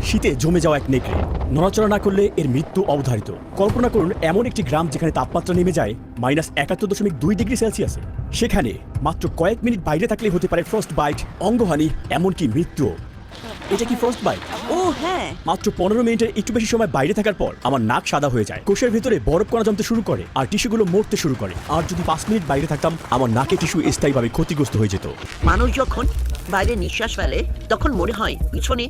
শীতে জমে যাওয়া এক নেকড়ে, নড়াচড়া না করলে এর মৃত্যু অবধারিত। কল্পনা করুন এমন একটি গ্রাম যেখানে তাপমাত্রা নেমে যায় -71.2 ডিগ্রি সেলসিয়াসে। সেখানে মাত্র কয়েক মিনিট বাইরে থাকলেই হতে পারে ফ্রস্ট বাইট, অঙ্গহানি, এমনকি মৃত্যু। এটা কি ফ্রস্ট বাইট? ও হ্যাঁ, মাত্র 15 মিনিটের একটু বেশি সময় বাইরে থাকার পর আমার নাক সাদা হয়ে যায়, কোষের ভেতরে বরফ কণা জমতে শুরু করে আর টিস্যুগুলো মরতে শুরু করে। আর যদি 5 মিনিট বাইরে থাকতাম, আমার নাকে টিস্যু স্থায়ীভাবে ক্ষতিগ্রস্ত হয়ে যেত। মানুষ যখন বাইরে নিঃশ্বাস ফেলে তখন মনে হয় পিছনে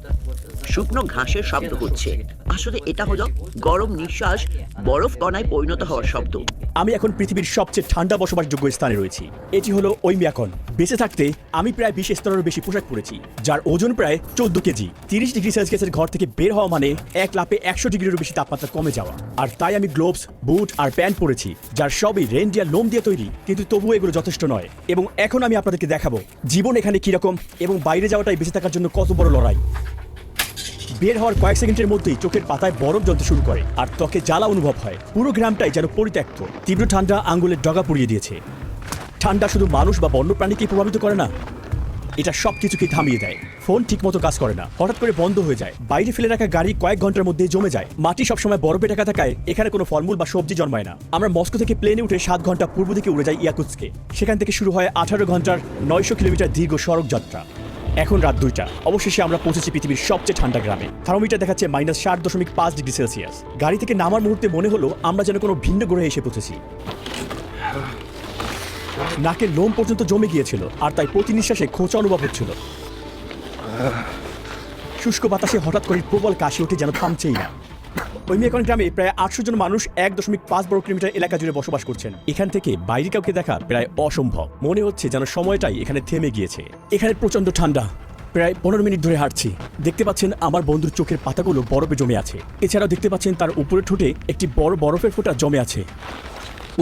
শুকনো ঘাসের শব্দ হচ্ছে। আসলে এটা হলো গরম নিঃশ্বাস বরফ কণায় পরিণত হওয়ার শব্দ। আমি এখন পৃথিবীর সবচেয়ে ঠান্ডা বসবাসযোগ্য স্থানে রয়েছি। এটি হলো ওইমিয়াকন। বেঁচে থাকতে আমি প্রায় 20 স্তরের বেশি পোশাক পরেছি, যার ওজন প্রায় 14 কেজি। 30 ডিগ্রি সেলসিয়াসের ঘর থেকে বের হওয়া মানে এক লাফে 100 ডিগ্রিরও বেশি তাপমাত্রা কমে যাওয়া। আর তাই আমি গ্লোভস, বুট আর প্যান্ট পরেছি, যার সবই রেনডিয়ার লোম দিয়ে তৈরি, কিন্তু তবুও এগুলো যথেষ্ট নয়। এবং এখন আমি আপনাদেরকে দেখাবো জীবন এখানে কিরকম এবং বাইরে যাওয়াটাই বেঁচে থাকার জন্য কত বড় লড়াই। বের হওয়ার কয়েক সেকেন্ডের মধ্যেই চোখের পাতায় বরফ জ্বলতে শুরু করে আর ত্বকে জ্বালা অনুভব হয়। পুরো গ্রামটাই যেন পরিত্যক্ত। তীব্র ঠান্ডা আঙ্গুলের ডগা পুড়িয়ে দিয়েছে। ঠান্ডা শুধু মানুষ বা বন্য প্রাণীকে প্রভাবিত করে না, এটা সবকিছুকে থামিয়ে দেয়। ফোন ঠিকমতো কাজ করে না, হঠাৎ করে বন্ধ হয়ে যায়। বাইরে ফেলে রাখা গাড়ি কয়েক ঘন্টার মধ্যে জমে যায়। মাটি সবসময় বরফে ঢাকা থাকায় এখানে কোনো ফলমূল বা সবজি জন্মায় না। আমরা মস্কো থেকে প্লেনে উঠে 7 ঘন্টা পূর্ব দিকে উড়ে যাই ইয়াকুৎস্কে। সেখান থেকে শুরু হয় 18 ঘন্টার 900 কিলোমিটার দীর্ঘ সড়ক যাত্রা। এখন রাত 2টা। অবশেষে আমরা পৌঁছেছি পৃথিবীর সবচেয়ে ঠান্ডা গ্রামে। থার্মোমিটার দেখাচ্ছে -60.5 ডিগ্রি সেলসিয়াস। গাড়ি থেকে নামার মুহূর্তে মনে হলো আমরা যেন কোনো ভিন্ন গ্রহে এসে পৌঁছেছি। নাকের লোম পর্যন্ত জমে গিয়েছিল আর তাই প্রতি নিঃশ্বাসে খোঁচা অনুভব হচ্ছিল। শুষ্ক বাতাসে হঠাৎ করে প্রবল কাশি ওঠে, যেন থামছেই না। ওইমিয়াকন গ্রামে প্রায় 800 জন মানুষ 1.5 বর্গ কিলোমিটার এলাকা জুড়ে বসবাস করছেন। এখান থেকে বাইরে কাউকে দেখা প্রায় অসম্ভব। মনে হচ্ছে যেন সময়টাই এখানে থেমে গিয়েছে। এখানে প্রচন্ড ঠান্ডা। প্রায় 15 মিনিট ধরে হাঁটছি। দেখতে পাচ্ছেন আমার বন্ধুর চোখের পাতাগুলো বরফে জমে আছে। এছাড়াও দেখতে পাচ্ছেন তার উপরের ঠোঁটে একটি বড় বরফের ফোঁটা জমে আছে।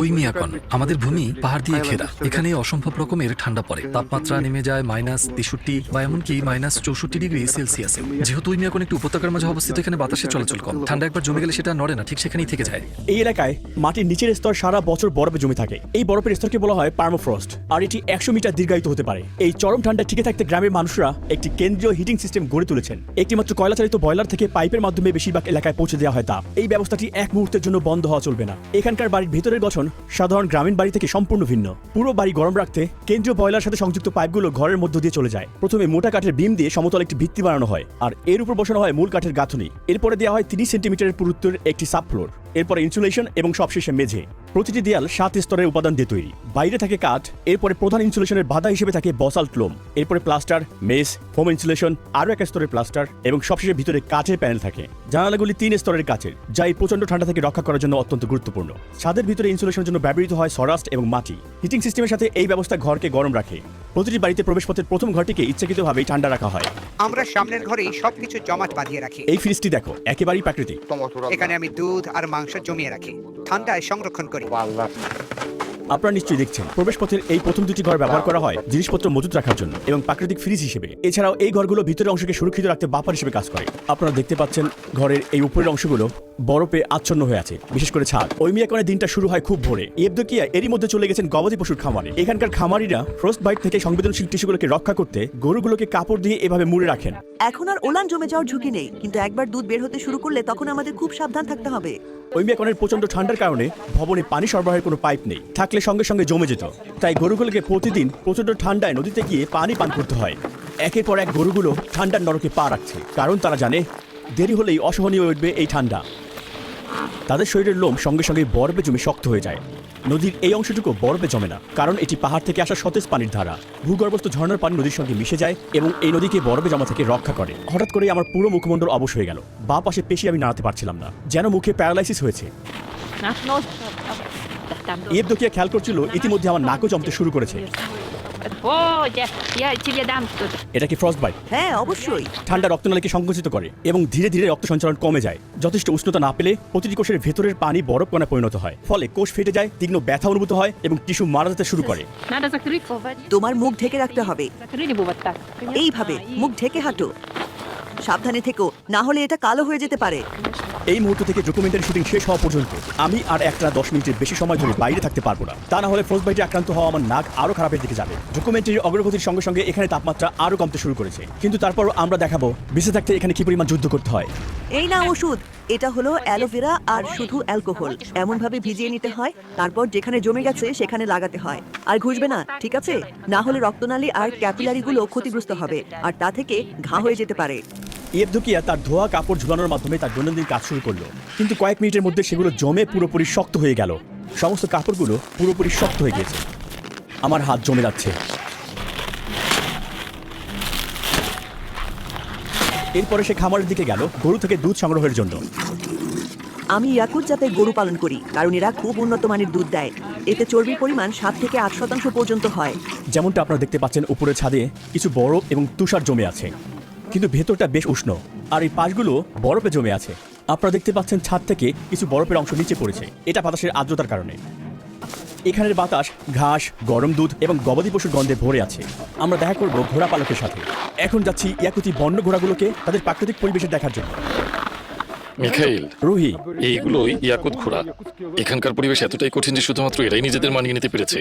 ওইমিয়াকন আমাদের ভূমি পাহাড় দিয়ে ঘেরা। এখানে অসম্ভব রকমের ঠান্ডা পড়ে। তাপমাত্রা নেমে যায় -63 বা এমনকি -64 ডিগ্রি সেলসিয়াসে। যেহেতু ওইমিয়াকন একটি উপত্যকার মাঝে অবস্থিত, এখানে বাতাসের চলাচল কম। ঠান্ডা একবার জমে গেলে সেটা নড়ে না, ঠিক সেখানেই থেকে যায়। এই এলাকায় মাটির নিচের স্তর সারা বছর বরফে জমে থাকে। এই বরফের স্তরকে বলা হয় পার্মাফ্রস্ট, আর এটি 100 মিটার দীর্ঘায়িত হতে পারে। এই চরম ঠান্ডা টিকে থাকতে গ্রামের মানুষরা একটি কেন্দ্রীয় হিটিং সিস্টেম গড়ে তুলেছেন। একটি মাত্র কয়লা চালিত বয়লার থেকে পাইপের মাধ্যমে বেশিরভাগ এলাকায় পৌঁছে দেওয়া হয় তাপ। এই ব্যবস্থাটি এক মুহূর্তের জন্য বন্ধ হওয়া চলবে না। এখানকার বাড়ির ভেতরের গঠন সাধারণ গ্রামীণ বাড়ি থেকে সম্পূর্ণ ভিন্ন। পুরো বাড়ি গরম রাখতে কেন্দ্রীয় বয়লার সাথে সংযুক্ত পাইপগুলো ঘরের মধ্য দিয়ে চলে যায়। প্রথমে মোটা কাঠের বিম দিয়ে সমতল একটি ভিত্তি বানানো হয়, আর এর উপর বসানো হয় মূল কাঠের গাঁথনি। এরপরে দেওয়া হয় 30 সেন্টিমিটারের পুরুত্বের একটি সাবফ্লোর। এরপরে ইনসুলেশন এবং সবশেষে মেঝে। প্রতিটি দেয়াল 7 স্তরের উপাদান দিয়ে তৈরি। বাইরে থাকে কাঠ, এরপরে প্রধান ইনসুলেশনের বাধা হিসেবে থাকে বসাল্ট লোম, এরপরে প্লাস্টার, মেস, ফোম ইনসুলেশন, আরও এক স্তরের প্লাস্টার এবং সবশেষে ভিতরে কাঠের প্যানেল থাকে। জানালাগুলি 3 স্তরের কাচের, যা এই প্রচন্ড ঠান্ডা থেকে রক্ষা করার জন্য অত্যন্ত গুরুত্বপূর্ণ। ছাদের ভিতরে ইনসুলেশনের জন্য ব্যবহৃত হয় সরাস্ট এবং মাটি। হিটিং সিস্টেমের সাথে এই ব্যবস্থা ঘরকে গরম রাখে। প্রতিটি বাড়িতে প্রবেশপথের প্রথম ঘরটিকে ইচ্ছাকৃতভাবেই ঠান্ডা রাখা হয়। আমরা সামনের ঘরেই সবকিছু জমাট বাঁধিয়ে রাখি। এই ফ্রিজটি দেখো, একেবারেই প্রাকৃতিক। এখানে আমি দুধ আর মাংস জমিয়ে রাখি, ঠান্ডায় সংরক্ষণ করি। আপনারা নিশ্চয়ই দেখছেন প্রবেশপথের এই প্রথম দুটি ঘর ব্যবহার করা হয় জিনিসপত্র মজুত রাখার জন্য এবং প্রাকৃতিক ফ্রিজ হিসেবে। এছাড়াও এই ঘরগুলো ভিতরের অংশকে সুরক্ষিত রাখতে বাফার হিসেবে কাজ করে। আপনারা দেখতে পাচ্ছেন ঘরের এই উপরের অংশগুলো বরফে আচ্ছন্ন হয়ে আছে, বিশেষ করে ছাদ। ওইমিয়াকনের দিনটা শুরু হয় খুব ভোরে। ইয়েভদোকিয়া এরই মধ্যে চলে গেছেন গবাদি পশুর খামারে। এখানকার খামারিরা ফ্রস্ট বাইট থেকে সংবেদনশীল টিস্যুগুলোকে রক্ষা করতে গরুগুলোকে কাপড় দিয়ে এভাবে মুড়ে রাখেন। এখন আর ওলান জমে যাওয়ার ঝুঁকি নেই, কিন্তু একবার দুধ বের হতে শুরু করলে তখন আমাদের খুব সাবধান থাকতে হবে। ওইমিয়াকনের প্রচন্ড ঠান্ডার কারণে ভবনে পানি সরবরাহের কোনো পাইপ নেই, থাকলে সঙ্গে সঙ্গে জমে যেত। তাই গরুগুলোকে প্রতিদিন প্রচন্ড ঠান্ডায় নদীতে গিয়ে পানি পান করতে হয়। একের পর এক গরুগুলো ঠান্ডার নরকে পা রাখছে, কারণ তারা জানে দেরি হলেই অসহনীয় উঠবে এই ঠান্ডা। তাদের শরীরের লোম সঙ্গে সঙ্গে বরফে জমে শক্ত হয়ে যায়। নদীর এই অংশটুকু বরফে জমে না, কারণ এটি পাহাড় থেকে আসা সতেজ পানির ধারা। ভূগর্ভস্থ ঝর্ণার পানি নদীর সঙ্গে মিশে যায় এবং এই নদীকে বরফে জমা থেকে রক্ষা করে। হঠাৎ করে আমার পুরো মুখমণ্ডল অবশ হয়ে গেল। বা পাশে পেশি আমি নাড়াতে পারছিলাম না, যেন মুখে প্যারালাইসিস হয়েছে। ইয়েভদোকিয়া খেয়াল করছিল ইতিমধ্যে আমার নাকও জমতে শুরু করেছে। এটা কি ফ্রস্ট বাইট? হ্যাঁ, অবশ্যই। ঠান্ডা রক্তনালীকে সংকুচিত করে এবং ধীরে ধীরে রক্ত সঞ্চালন কমে যায়। যথেষ্ট উষ্ণতা না পেলে প্রতিটি কোষের ভেতরের পানি বরফ কণায় পরিণত হয়, ফলে কোষ ফেটে যায়, তীক্ষ্ণ ব্যথা অনুভূত হয় এবং টিস্যু মারা যেতে শুরু করে। তোমার মুখ ঢেকে রাখতে হবে, এইভাবে মুখ ঢেকে হাঁটো। সাবধানে থেকো, না হলে এটা কালো হয়ে যেতে পারে। এই মুহূর্ত থেকে ডকুমেন্টারি শুটিং শেষ হওয়া পর্যন্ত আমি আর একটা 10 মিনিটের বেশি সময় ধরে বাইরে থাকতে পারবো না। তা না হলে ফ্রস্ট বাইটে আক্রান্ত হওয়া আমার নাক আরো খারাপের দিকে যাবে। ডকুমেন্টারির অগ্রগতির সঙ্গে সঙ্গে এখানে তাপমাত্রা আরো কমতে শুরু করেছে, কিন্তু তারপরও আমরা দেখাবো বেঁচে থাকতে এখানে কি পরিমাণ যুদ্ধ করতে হয়। এই না ওষুধ, এটা হলো অ্যালোভেরা আর শুধু অ্যালকোহল। এমন ভাবে ভিজিয়ে নিতে হয়, তারপর যেখানে জমে গেছে সেখানে লাগাতে হয়। আর ঘুষবে না, ঠিক আছে? না হলে রক্তনালী আর ক্যাপিলারিগুলো ক্ষতিগ্রস্ত হবে, আর তা থেকে ঘা হয়ে যেতে পারে। ইয়েবদুকিয়া তার ধোয়া কাপড় ঝুলানোর মাধ্যমে তার দৈনন্দিন কাজ শুরু করলো, কিন্তু কয়েক মিনিটের মধ্যে সেগুলো জমে পুরোপুরি শক্ত হয়ে গেল। সমস্ত কাপড়গুলো পুরোপুরি শক্ত হয়ে গেছে। আমার হাত জমে যাচ্ছে। এরপরে সে খামারের দিকে গেল গরু থেকে দুধ সংগ্রহের জন্য। আমি ইয়াকুত জাতের গরু পালন করি, কারণ এরা খুব উন্নত মানের দুধ দেয়। এতে চর্বির পরিমাণ 7 থেকে 8% পর্যন্ত হয়। যেমনটা আপনারা দেখতে পাচ্ছেন, উপরে ছাদে কিছু বরফ এবং তুষার জমে আছে, কিন্তু ভেতরটা বেশ উষ্ণ, আর এই পাশগুলো বরফে জমে আছে। আপনারা দেখতে পাচ্ছেন ছাদ থেকে কিছু বরফের অংশ নিচে পড়েছে, এটা বাতাসের আর্দ্রতার কারণে। এখানের বাতাস ঘাস, গরম দুধ এবং গবাদি পশুর গন্ধে ভরে আছে। আমরা দেখা করব ঘোড়া পালকের সাথে। এখন যাচ্ছি ইয়াকুতি বন্য ঘোড়াগুলোকে তাদের প্রাকৃতিক পরিবেশে দেখার জন্য। মিখাইল, রুহি, এইগুলোই ইয়াকুত ঘোড়া। এখানকার পরিবেশ এতটাই কঠিন যে শুধুমাত্র এরাই নিজেদের মানিয়ে নিতে পেরেছে।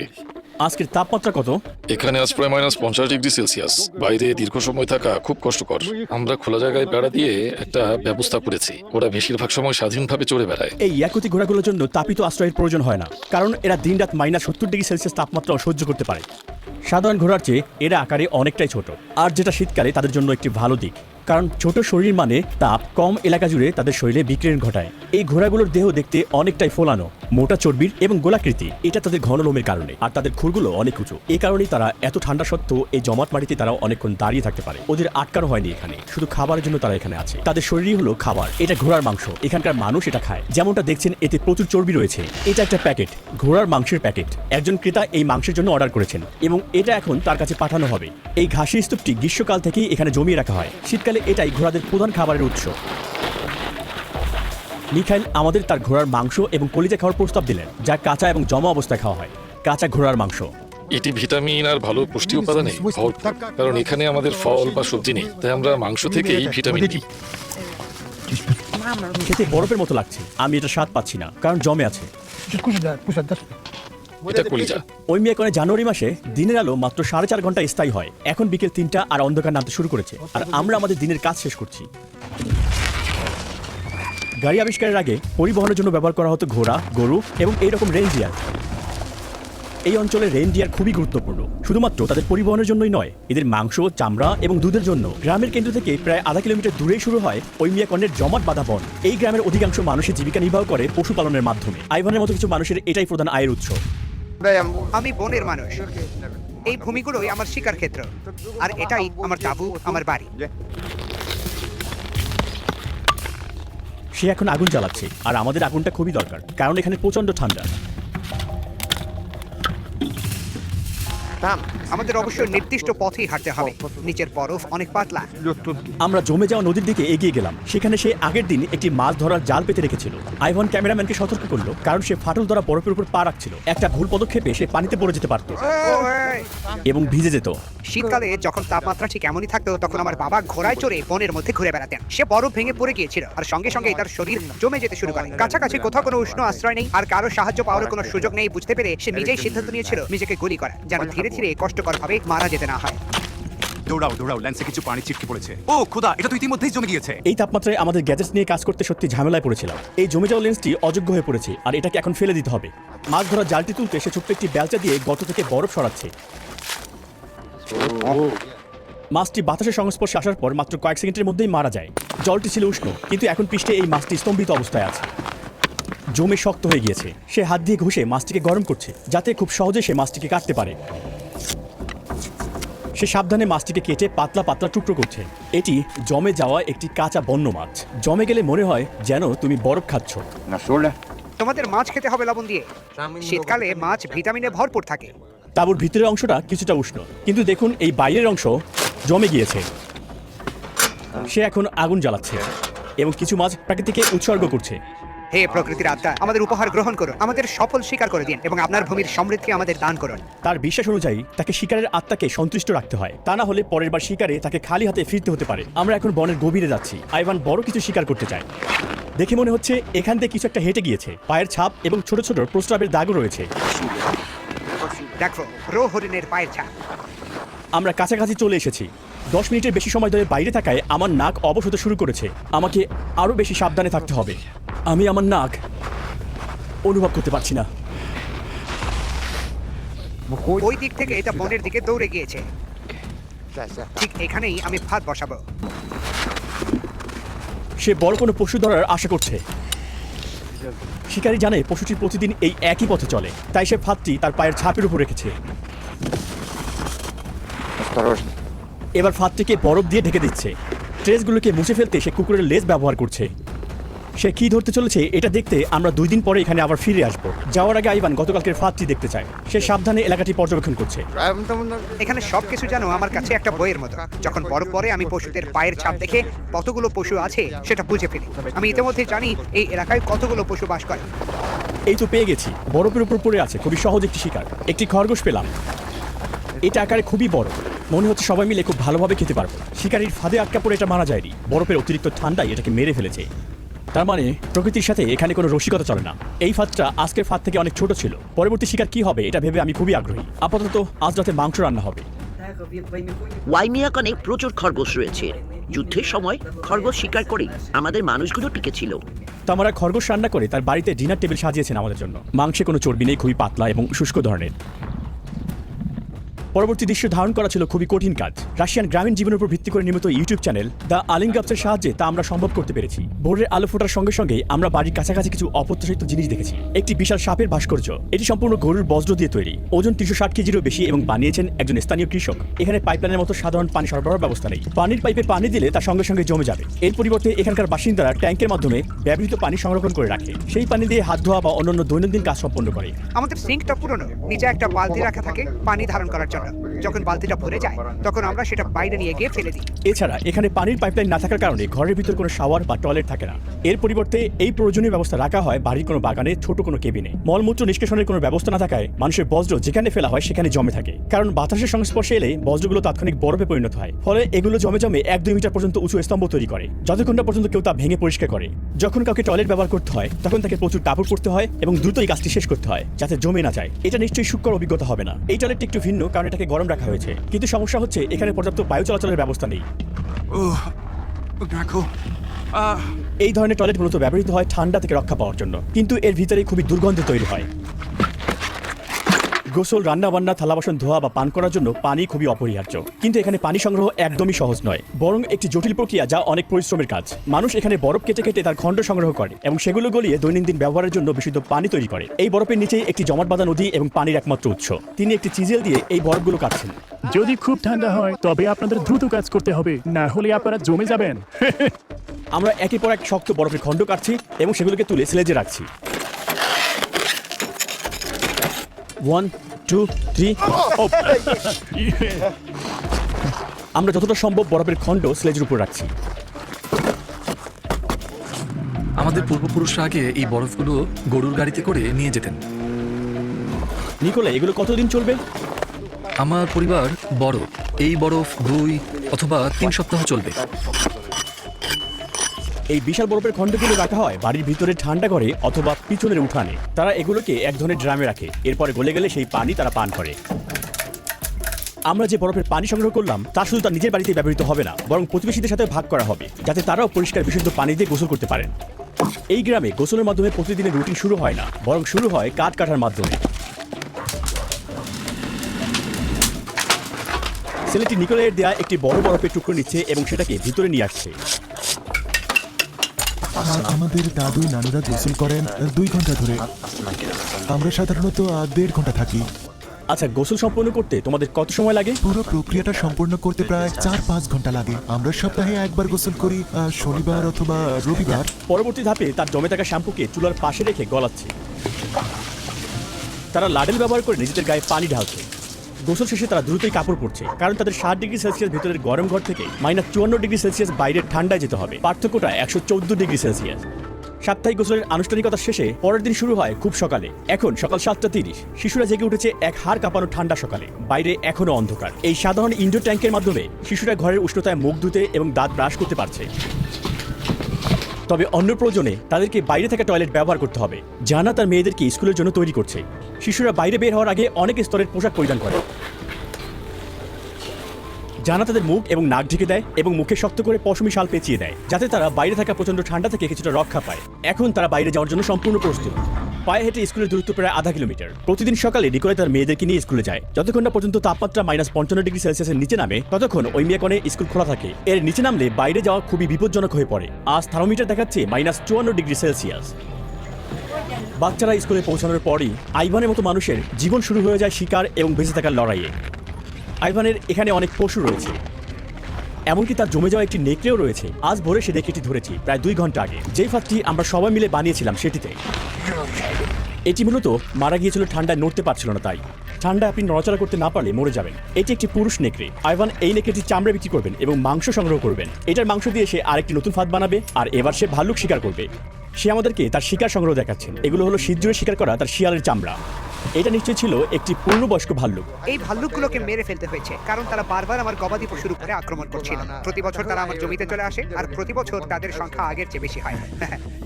আজকের তাপমাত্রা কত? এখানে আজ প্রায় -50 ডিগ্রি সেলসিয়াস। বাইরে দীর্ঘ সময় থাকা খুব কষ্টকর। আমরা খোলা জায়গায় বেড়া দিয়ে একটা ব্যবস্থা করেছি। ওরা বেশিরভাগ সময় স্বাধীনভাবে চড়ে বেড়ায়। এই ইয়াকুতি ঘোড়াগুলোর জন্য তাপিত আশ্রয়ের প্রয়োজন হয় না, কারণ এরা দিনরাত -70 ডিগ্রি সেলসিয়াস তাপমাত্রা সহ্য করতে পারে। সাধারণ ঘোড়ার চেয়ে এরা আকারে অনেকটাই ছোট, আর যেটা শীতকালে তাদের জন্য একটি ভালো দিক, কারণ ছোট শরীর মানে তাপ কম এলাকা জুড়ে তাদের শরীরে বিকিরণ ঘটায়। এই ঘোড়াগুলোর দেহ দেখতে অনেকটাই ফোলানো, মোটা চর্বির এবং গোলাকৃতি। এটা তাদের ঘন লোমের কারণে, আর তাদের খুরগুলো অনেক উঁচু। এই কারণেই তারা এত ঠান্ডা সত্ত্বেও এই জমাট মাটিতে তারা অনেকক্ষণ দাঁড়িয়ে থাকতে পারে। ওদের আটকানো হয়নি এখানে, শুধু খাবারের জন্য তারা এখানে আছে। তাদের শরীরই হলো খাবার। এটা ঘোড়ার মাংস, এখানকার মানুষ এটা খায়। যেমনটা দেখছেন, এতে প্রচুর চর্বি রয়েছে। এটা একটা প্যাকেট, ঘোড়ার মাংসের প্যাকেট। একজন ক্রেতা এই মাংসের জন্য অর্ডার করেছেন এবং এটা এখন তার কাছে পাঠানো হবে। এই ঘাসের স্তূপটি গ্রীষ্মকাল থেকেই এখানে জমিয়ে রাখা হয়। শীতকালে এটাই ঘোড়াদের প্রধান খাবারের উৎস। মিখাইল আমাদের তার ঘোড়ার মাংস এবং কলিজা খাওয়ার প্রস্তাব দিলেন, যা কাঁচা এবং জমা অবস্থায় খাওয়া হয়। কাঁচা ঘোড়ার মাংস এটি ভিটামিন আর ভালো পুষ্টি উপাদানে ভরপুর। কারণ এখানে আমাদের ফল বা সবজি নেই, তাই আমরা মাংস থেকে এই ভিটামিন নিই। খেতে বরফের মতো লাগছে। আমি এটা স্বাদ পাচ্ছি না, কারণ জমে আছে। এটা কলিজা। ওই মিয়াকনে জানুয়ারি মাসে দিনের আলো মাত্র 4.5 ঘন্টা স্থায়ী হয়। এখন বিকেল 3টা আর অন্ধকার নামতে শুরু করেছে, আর আমরা আমাদের দিনের কাজ শেষ করছি। গাড়ি আবিষ্কারের আগে পরিবহনের জন্য ব্যবহার করা হতো ঘোড়া, গরু এবং এইরকম রেইনডিয়ার। এই অঞ্চলে রেইনডিয়ার খুবই গুরুত্বপূর্ণ, শুধুমাত্র তাদের পরিবহনের জন্যই নয়, এদের মাংস, চামড়া এবং দুধের জন্য। গ্রামের কেন্দ্র থেকে প্রায় আধা কিলোমিটার দূরেই শুরু হয় ওই মিয়াকনের জমাট বাঁধা বন। এই গ্রামের অধিকাংশ মানুষের জীবিকা নির্বাহ করে পশুপালনের মাধ্যমে। আইভানের মতো কিছু মানুষের এটাই প্রধান আয়ের উৎস। আমি বনের মানুষ। এই ভূমিগুলোই আমার শিকার ক্ষেত্র, আর এটাই আমার তাঁবু, আমার বাড়ি। সে এখন আগুন জ্বালাচ্ছে, আর আমাদের আগুনটা খুবই দরকার, কারণ এখানে প্রচন্ড ঠান্ডা। আমাদের অবশ্যই নির্দিষ্ট পথেই হাঁটতে হবে। নিচের বরফ অনেক পাতলা। আমরা জমে যাওয়া নদীর দিকে এগিয়ে গেলাম। সেখানে সে আগের দিন একটি মাছ ধরার জাল পেতে রেখেছিল। আইভান ক্যামেরাম্যানকে সতর্ক করলো, কারণ সে ফাটল ধরা বরফের উপর পা রাখছিল। একটা ভুল পদক্ষেপে সে পানিতে পড়ে যেতে পারত এবং ভিজে যেত। শীতকালে যখন তাপমাত্রা ঠিক এমনই থাকতো, তখন আমার বাবা ঘোড়ায় চড়ে বনের মধ্যে ঘুরে বেড়াতেন। সে বরফ ভেঙে পড়ে গিয়েছিল, আর সঙ্গে সঙ্গে তার শরীর জমে যেতে শুরু করে। কাছাকাছি কোথাও কোনো উষ্ণ আশ্রয় নেই, আর কারো সাহায্য পাওয়ার কোনো সুযোগ নেই। বুঝতে পেরে সে নিজেই সিদ্ধান্ত নিয়েছিল নিজেকে গুলি করা, যেন ধীরে ধীরে কষ্টকরভাবে মারা যেতে না হয়। দৌড়াও দৌড়াও, ল্যান্সে কিছু পানি ছিটকে পড়েছে। ও খোদা, এটা তো ইতিমধ্যেই জমে গিয়েছে। এই তাপমাত্রায় আমাদের গ্যাজেটস নিয়ে কাজ করতে সত্যি ঝামেলায় পড়েছিলাম। এই জমে যাওয়া লেন্সটি অযোগ্য হয়ে পড়েছে, আর এটাকে এখন ফেলে দিতে হবে। মাছ ধরার জালটি তুলতে সে ছোট্ট একটি বেলচা দিয়ে গর্ত থেকে বরফ সরাচ্ছে। মাছটি বাতাসের সংস্পর্শে আসার পর মাত্র কয়েক সেকেন্ডের মধ্যেই মারা যায়। জলটি ছিল উষ্ণ, কিন্তু এখন পৃষ্ঠে এই মাছটি স্তম্ভিত অবস্থায় আছে, জমে শক্ত হয়ে গিয়েছে। সে হাত দিয়ে ঘষে মাছটিকে গরম করছে, যাতে খুব সহজে সে মাছটিকে কাটতে পারে। সে সাবধানে মাছটিকে কেটে পাতলা পাতলা টুকরো করছে। এটি জমে যাওয়া একটি কাঁচা বন্য মাছ। জমে গেলে মনে হয় যেন তুমি বরফ খাচ্ছ। তোমাদের মাছ খেতে হবে লবণ দিয়ে। শীতকালে মাছ ভিটামিনে ভরপুর থাকে। তাঁবুর ভিতরের অংশটা কিছুটা উষ্ণ, কিন্তু দেখুন এই বাইরের অংশ জমে গিয়েছে। সে এখন আগুন জ্বালাচ্ছে এবং কিছু মাছ প্রাকৃতিকে উৎসর্গ করছে। হে প্রকৃতির আত্মা, আমাদের উপহার গ্রহণ করুন, আমাদের সফল স্বীকার করে দিন এবং আপনার ভূমির সমৃদ্ধি আমাদের দান করুন। তার বিশ্বাস অনুযায়ী তাকে শিকারের আত্মাকে সন্তুষ্ট রাখতে হয়, তা না হলে পরের বার শিকারে তাকে খালি হাতে ফিরতে হতে পারে। আমরা এখন বনের গভীরে যাচ্ছি। আইভান বড় কিছু শিকার করতে চায়। দেখে মনে হচ্ছে এখান থেকে কিছু একটা হেঁটে গিয়েছে। পায়ের ছাপ এবং ছোট ছোট প্রস্রাবের দাগও রয়েছে। দেখো, রো হরিণের পায়ের ছাপ। আমরা কাছাকাছি চলে এসেছি। 10 মিনিটের বেশি সময় ধরে বাইরে থাকায় আমার নাক অবশ হতে শুরু করেছে। আমাকে আরও বেশি সাবধানে থাকতে হবে। আমি আমার নাক অনুভব করতে পারছি না। ওই দিক থেকে এটা বনের দিকে দৌড়ে গিয়েছে। ঠিক এখানেই আমি ফাঁদ বসাবো। সে বড় কোনো পশু ধরার আশা করছে। শিকারী জানে পশুটি প্রতিদিন এই একই পথে চলে, তাই সে ফাঁদটি তার পায়ের ছাপের উপর রেখেছে। এবার ফাঁদটিকে বরফ দিয়ে ঢেকে দিচ্ছে। ট্রেসগুলোকে মুছে ফেলতে সে কুকুরের লেজ ব্যবহার করছে। সে কি ধরতে চলেছে এটা দেখতে আমরা 2 দিন পরে এখানে আবার ফিরে আসব। যাওয়ার আগে আইভান গতকালকের ফাঁদটি দেখতে চায়। সে সাবধানে এলাকাটি পর্যবেক্ষণ করছে। এখানে সবকিছু যেন আমার কাছে একটা বইয়ের মতো। যখন বরফ পরে আমি পশুদের পায়ের ছাপ দেখে কতগুলো পশু আছে সেটা বুঝে ফেলি। আমি ইতিমধ্যে জানি এই এলাকায় কতগুলো পশু বাস করে। এই তো পেয়ে গেছি। বরফের উপর পড়ে আছে খুবই সহজ একটি শিকার। একটি খরগোশ পেলাম। এটা আকারে খুবই বড়। মনে হচ্ছে সবাই মিলে খুব ভালোভাবে খেতে পারবো। শিকারীর ফাঁদে আটকা পড়ে এটা মারা যায়নি। বরফের অতিরিক্ত ঠান্ডায় এটাকে মেরে ফেলেছে। তার মানে প্রকৃতির সাথে এখানে কোনো রসিকতা চলে না। এই ফাঁদটা আজকের ফাঁদ থেকে অনেক ছোট ছিল। পরবর্তী শিকার কি হবে এটা ভেবে আমি খুবই আগ্রহী। আপাতত আজ রাতে মাংস রান্না হবে। ওয়াইমিয়াকনে প্রচুর খরগোশ রয়েছে। যুদ্ধের সময় খরগোশ শিকার করে আমাদের মানুষগুলো টিকেছিল। তামারা খরগোশ রান্না করে তার বাড়িতে ডিনার টেবিল সাজিয়েছেন আমাদের জন্য। মাংসে কোনো চর্বি নেই, খুবই পাতলা এবং শুষ্ক ধরনের। পরবর্তী দৃশ্য ধারণ করা ছিল খুবই কঠিন কাজ। রাশিয়ান গ্রামীণ জীবনের উপর ভিত্তি করে নির্মিত ইউটিউব চ্যানেল দ্য আলিঙ্গাপসের সাহায্যে তা আমরা সম্ভব করতে পেরেছি। ভোরের আলো ফোটার সঙ্গে সঙ্গে আমরা বাড়ির কাছাকাছি কিছু অপ্রত্যাশিত জিনিস দেখেছি। একটি বিশাল সাপের ভাস্কর্য। এটি সম্পূর্ণ গরুর বজ্র দিয়ে তৈরি। ওজন 360 কেজিরও বেশি এবং বানিয়েছেন একজন স্থানীয় কৃষক। এখানে পাইপলাইনের মতো সাধারণ পানি সরবরাহের ব্যবস্থা নেই। পানির পাইপে পানি দিলে তা সঙ্গে সঙ্গে জমে যাবে। এর পরিবর্তে এখানকার বাসিন্দারা ট্যাঙ্কের মাধ্যমে ব্যবহৃত পানি সংরক্ষণ করে রাখে। সেই পানি দিয়ে হাত ধোয়া বা অন্যান্য দৈনন্দিন কাজ সম্পন্ন করে। আমাদের সিঙ্কটা পুরনো। নিচে একটা বালতি রাখা থাকে পানি ধারণ করার জন্য। যখন বালতিটা ভরে যায় তখন আমরা সেটা বাইরে নিয়ে গিয়ে ফেলে দিই। এছাড়া এখানে পানির পাইপলাইন না থাকার কারণে ঘরের ভিতর কোনো শাওয়ার বা টয়লেট থাকে না। এর পরিবর্তে এই প্রয়োজনীয় ব্যবস্থা রাখা হয় বাড়ির কোনো বাগানে, ছোট কোনো কেবিনে। মলমূত্র নিষ্কাশনের কোনো ব্যবস্থা না থাকায় মানুষের বজ্র যেখানে ফেলা হয় সেখানে জমে থাকে। কারণ বাতাসের সংস্পর্শে এলে বজ্রগুলো তাৎক্ষণিক বরফে পরিণত হয়। ফলে এগুলো জমে জমে 1-2 মিটার পর্যন্ত উঁচু স্তম্ভ তৈরি করে, যতক্ষণ না পর্যন্ত কেউ তা ভেঙে পরিষ্কার করে। যখন কাউকে টয়লেট ব্যবহার করতে হয় তখন তাকে প্রচুর কাপড় পরতে হয় এবং দ্রুত এই কাজটি শেষ করতে হয় যাতে জমে না যায়। এটা নিশ্চয়ই সুখকর অভিজ্ঞতা হবে না। এই টয়লেটটি একটু ভিন্ন কারণ এটাকে গরম রাখা হয়েছে, কিন্তু সমস্যা হচ্ছে এখানে পর্যাপ্ত বায়ু চলাচলের ব্যবস্থা নেই। দেখো, এই ধরনের টয়লেট মূলত ব্যবহৃত হয় ঠান্ডা থেকে রক্ষা পাওয়ার জন্য, কিন্তু এর ভিতরে খুবই দুর্গন্ধ তৈরি হয়। গোসল, রান্নাবান্না, থালা বাসন ধোয়া বা পান করার জন্য পানি খুবই অপরিহার্য। কিন্তু এখানে পানি সংগ্রহ একদমই সহজ নয়, বরং একটি জটিল প্রক্রিয়া যা অনেক পরিশ্রমের কাজ। মানুষ এখানে বরফ কেটে কেটে তার খণ্ড সংগ্রহ করে এবং সেগুলো গলিয়ে দৈনন্দিন ব্যবহারের জন্য বিশুদ্ধ পানি তৈরি করে। এই বরফের নিচেই একটি জমাট বাঁধা নদী এবং পানির একমাত্র উৎস। তিনি একটি চিজেল দিয়ে এই বরফগুলো কাটছেন। যদি খুব ঠান্ডা হয় তবে আপনাদের দ্রুত কাজ করতে হবে, না হলে আপনারা জমে যাবেন। আমরা একের পর এক শক্ত বরফের খণ্ড কাটছি এবং সেগুলোকে তুলে স্লেজে রাখছি। 1, 2, 3। আমরা যতটা সম্ভব বরফের খণ্ড স্লেজের উপর রাখছি। আমাদের পূর্বপুরুষরা আগে এই বরফগুলো গরুর গাড়িতে করে নিয়ে যেতেন। নিকোলা, এগুলো কতদিন চলবে? আমার পরিবার বড়, এই বরফ 2 অথবা 3 সপ্তাহ চলবে। এই বিশাল বরফের খণ্ডগুলো রাখা হয় বাড়ির ভিতরে ঠান্ডা ঘরে অথবা পিছনের উঠানে। তারা এগুলোকে এক ধরনের ড্রামে রাখে, এরপরে গলে গেলে সেই পানি তারা পান করে। আমরা যে বরফের পানি সংগ্রহ করলাম তা শুধু তার নিজের বাড়িতে ব্যবহৃত হবে না, বরং প্রতিবেশীদের সাথে ভাগ করা হবে যাতে তারাও পরিষ্কার বিশুদ্ধ পানি দিয়ে গোসল করতে পারেন। এই গ্রামে গোসলের মাধ্যমে প্রতিদিনের রুটিন শুরু হয় না, বরং শুরু হয় কাঠ কাটার মাধ্যমে। ছেলেটি নিকোলাইয়ের দেয়া একটি বড় বরফের টুকরো নিচ্ছে এবং সেটাকে ভিতরে নিয়ে আসছে। আমাদের দাদু নানুরা গোসল করেন 2 ঘন্টা ধরে। আমরা সাধারণত 1.5 ঘন্টা থাকি। আচ্ছা, গোসল সম্পন্ন করতে তোমাদের কত সময় লাগে? পুরো প্রক্রিয়াটা সম্পূর্ণ করতে প্রায় 4-5 ঘন্টা লাগে। আমরা সপ্তাহে একবার গোসল করি, শনিবার অথবা রবিবার। পরবর্তী ধাপে তার জমে থাকা শ্যাম্পুকে চুলার পাশে রেখে গলাচ্ছে। তারা লাডেল ব্যবহার করে নিজেদের গায়ে পানি ঢালছে। গোসল শেষে তারা দ্রুতই কাপড় পরছে, কারণ তাদের 60 ডিগ্রি সেলসিয়াস ভিতরের গরম ঘর থেকে -54 ডিগ্রি সেলসিয়াস বাইরের ঠান্ডায় যেতে হবে। পার্থক্যটা 114 ডিগ্রি সেলসিয়াস। সাপ্তাহিক গোসলের আনুষ্ঠানিকতা শেষে পরের দিন শুরু হয় খুব সকালে। এখন সকাল 7:30। শিশুরা জেগে উঠেছে এক হাড় কাঁপানো ঠান্ডা সকালে। বাইরে এখনো অন্ধকার। এই সাধারণ ইনডোর ট্যাঙ্কের মাধ্যমে শিশুরা ঘরের উষ্ণতায় মুখ ধুতে এবং দাঁত ব্রাশ করতে পারছে। তবে অন্য প্রয়োজনে তাদেরকে বাইরে থাকা টয়লেট ব্যবহার করতে হবে। জানা তার মেয়েদেরকে স্কুলের জন্য তৈরি করছে। শিশুরা বাইরে বের হওয়ার আগে অনেক স্তরের পোশাক পরিধান করে। জানা তাদের মুখ এবং নাক ঢেকে দেয় এবং মুখে শক্ত করে পশমি শাল পেঁচিয়ে দেয়, যাতে তারা বাইরে থাকা প্রচন্ড ঠান্ডা থেকে কিছুটা রক্ষা পায়। এখন তারা বাইরে যাওয়ার জন্য সম্পূর্ণ প্রস্তুত। পায়ে হেঁটে স্কুলের দূরত্ব প্রায় আধা কিলোমিটার। প্রতিদিন সকালে নিকোলাই তার মেয়েদেরকে নিয়ে স্কুলে যায়। যতক্ষণ না পর্যন্ত তাপমাত্রা -55°C নিচে নামে, ততক্ষণ ওই মিয়াকনে স্কুল খোলা থাকে। এর নিচে নামলে বাইরে যাওয়া খুবই বিপজ্জনক হয়ে পড়ে। আজ থার্মোমিটার দেখাচ্ছে -54°C। বাচ্চারা স্কুলে পৌঁছানোর পরই আইভানের মতো মানুষের জীবন শুরু হয়ে যায় শিকার এবং বেঁচে থাকার লড়াইয়ে। আইভানের এখানে অনেক পশু রয়েছে, এমনকি তার জমে যাওয়া একটি নেকড়েও রয়েছে। আজ ভোরে সে দেখে এটি ধরেছি প্রায় 2 ঘন্টা আগে। যেই ফাঁদটি আমরা সবাই মিলে বানিয়েছিলাম সেটিতে। এটি মূলত মারা গিয়েছিল ঠান্ডায়, নড়তে পারছিল না। তাই ঠান্ডায় আপনি নড়াচড়া করতে না পারলে মরে যাবেন। এটি একটি পুরুষ নেকড়ে। আইভান এই নেকড়েটির চামড়া বিক্রি করবেন এবং মাংস সংগ্রহ করবেন। এটার মাংস দিয়ে সে আরেকটি নতুন ফাঁদ বানাবে, আর এবার সে ভাল্লুক শিকার করবে। সে আমাদেরকে তার শিকার সংগ্রহ দেখাচ্ছেন। এগুলো হলো শীত জুড়ে শিকার করা তার শিয়ালের চামড়া। এটা নিশ্চয় ছিল একটি পূর্ণবয়স্ক ভাল্লুক। এই ভাল্লুকগুলোকে মেরে ফেলতে হয়েছে কারণ তারা বারবার আমার গবাদি পশুর উপরে আক্রমণ করছিল। প্রতি বছর তারা আমার জমিতে চলে আসে, আর প্রতি বছর তাদের সংখ্যা আগের চেয়ে বেশি হয়।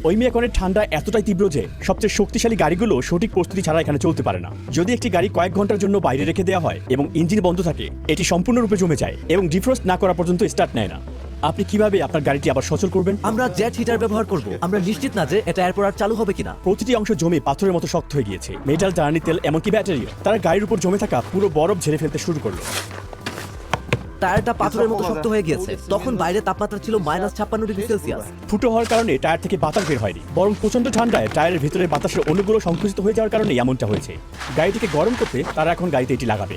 ওই মিয়াকনের ঠান্ডা এতটাই তীব্র যে সবচেয়ে শক্তিশালী গাড়িগুলো সঠিক প্রস্তুতি ছাড়া এখানে চলতে পারে না। যদি একটি গাড়ি কয়েক ঘন্টার জন্য বাইরে রেখে দেওয়া হয় এবং ইঞ্জিন বন্ধ থাকে, এটি সম্পূর্ণরূপে জমে যায় এবং ডিফ্রস্ট না করা পর্যন্ত স্টার্ট নেয় না। আপনি কিভাবে আপনার গাড়িটি আবার সচল করবেন? আমরা জেট হিটার ব্যবহার করব। আমরা নিশ্চিত না যে এটা এরপর আর চালু হবে কিনা। প্রতিটি অংশ জমে পাথরের মতো শক্ত হয়ে গিয়েছে। মেটাল, জ্বালানি তেল, এমনকি ব্যাটারিও। তারা গাড়ির উপর জমে থাকা পুরো বরফ ঝেড়ে ফেলতে শুরু করলো। টায়ারটা পাথরের মতো শক্ত হয়ে গিয়েছে। তখন বাইরে তাপমাত্রা ছিল -56°C। ফুটো হওয়ার কারণে টায়ার থেকে বাতাস বের হয়নি, বরং প্রচন্ড ঠান্ডায় টায়ারের ভিতরের বাতাসের অণুগুলো সংকুচিত হয়ে যাওয়ার কারণে এমনটা হয়েছে। গাড়িটিকে গরম করতে তারা এখন গাড়িতে এটি লাগাবে।